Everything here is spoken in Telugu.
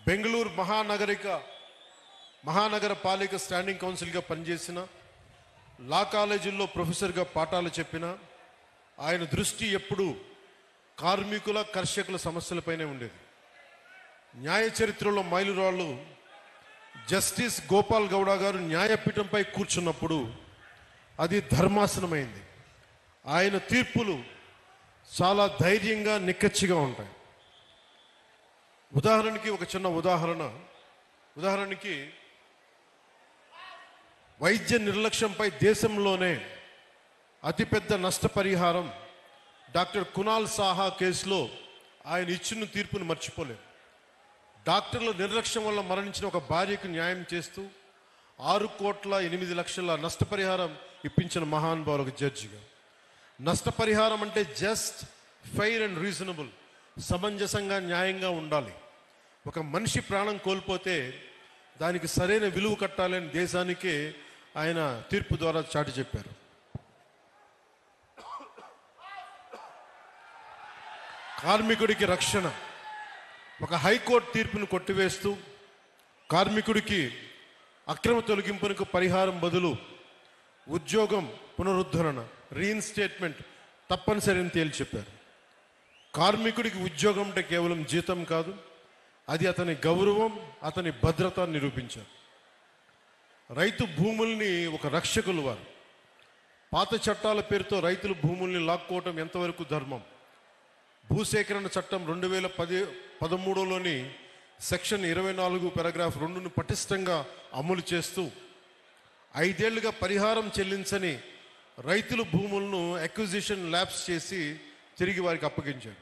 బెంగళూరు మహానగర పాలిక స్టాండింగ్ కౌన్సిల్గా పనిచేసిన, లా కాలేజీల్లో ప్రొఫెసర్గా పాఠాలు చెప్పిన ఆయన దృష్టి ఎప్పుడూ కార్మికుల కర్షకుల సమస్యలపైనే ఉండేది. న్యాయ చరిత్రలో మైలురాళ్ళు జస్టిస్ గోపాల్ గౌడ గారు న్యాయపీఠంపై కూర్చున్నప్పుడు అది ధర్మాసనమైంది. ఆయన తీర్పులు చాలా ధైర్యంగా నిక్కచ్చిగా ఉంటాయి. ఉదాహరణకి ఒక చిన్న ఉదాహరణకి వైద్య నిర్లక్ష్యంపై దేశంలోనే అతిపెద్ద నష్టపరిహారం డాక్టర్ కునాల్ సాహా కేసులో ఆయన ఇచ్చిన తీర్పును మర్చిపోలేదు. డాక్టర్ల నిర్లక్ష్యం వల్ల మరణించిన ఒక భార్యకు న్యాయం చేస్తూ 6,08,00,000 నష్టపరిహారం ఇప్పించిన మహానుభావులు ఒక జడ్జిగా. నష్టపరిహారం అంటే జస్ట్, ఫెయిర్ అండ్ రీజనబుల్, సమంజసంగా న్యాయంగా ఉండాలి. ఒక మనిషి ప్రాణం కోల్పోతే దానికి సరైన విలువ కట్టాలని దేశానికే ఆయన తీర్పు ద్వారా చాటి చెప్పారు. కార్మికుడికి రక్షణ, ఒక హైకోర్టు తీర్పును కొట్టివేస్తూ కార్మికుడికి అక్రమ తొలగింపునకు పరిహారం బదులు ఉద్యోగం పునరుద్ధరణ, రీఇన్స్టేట్మెంట్ తప్పనిసరి అని తేల్చి చెప్పారు. కార్మికుడికి ఉద్యోగం అంటే కేవలం జీతం కాదు, అది అతని గౌరవం, అతని భద్రత నిరూపించారు. రైతు భూముల్ని ఒక రక్షకులు వారు. పాత చట్టాల పేరుతో రైతులు భూముల్ని లాక్కోవటం ఎంతవరకు ధర్మం? భూసేకరణ చట్టం 2013లోని సెక్షన్ 24 పారాగ్రాఫ్ 2ను పటిష్టంగా అమలు చేస్తూ 5 ఏళ్లుగా పరిహారం చెల్లించని రైతుల భూములను అక్విజిషన్ ల్యాప్స్ చేసి తిరిగి వారికి అప్పగించారు.